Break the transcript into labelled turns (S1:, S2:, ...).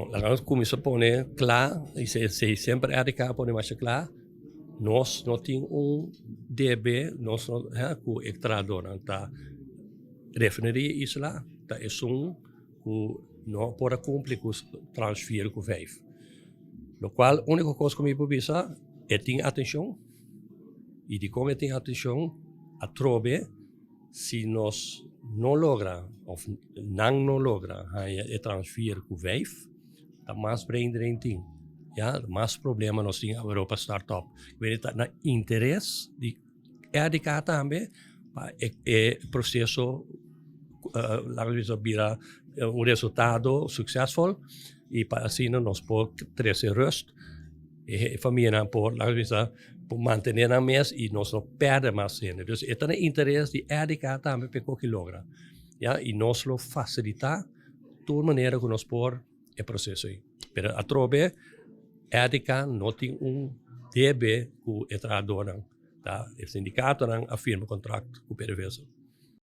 S1: Bom, nós começamos a pôr claro, e se sempre é de cá pôr mais claro, nós não temos DB, nós não é que o extrador está refineria isso lá, tá é que não pode cumprir com transfer com 5. No qual, a única coisa que me pode pensar é ter atenção, e de como tem atenção, a trobe, se nós não logra, ou não logra, é transfer com 5, tá mais brain tem. Ja, mais problema nós temos na Europa Startup. Weet dat na interesse de cá também, é processo, vira resultado succesvol, e para assim nós podemos trazer rust, e a família por manter a mesa e nós não perdemos mais cena. Dus é um interesse de cá também para que logra. Ja, e nós lo facilitar de maneira que nós podemos o processo aí. Pero a trobe, EDICA não tem DB que o entrador, tá? O sindicato afirma o contrato com o PDVSA.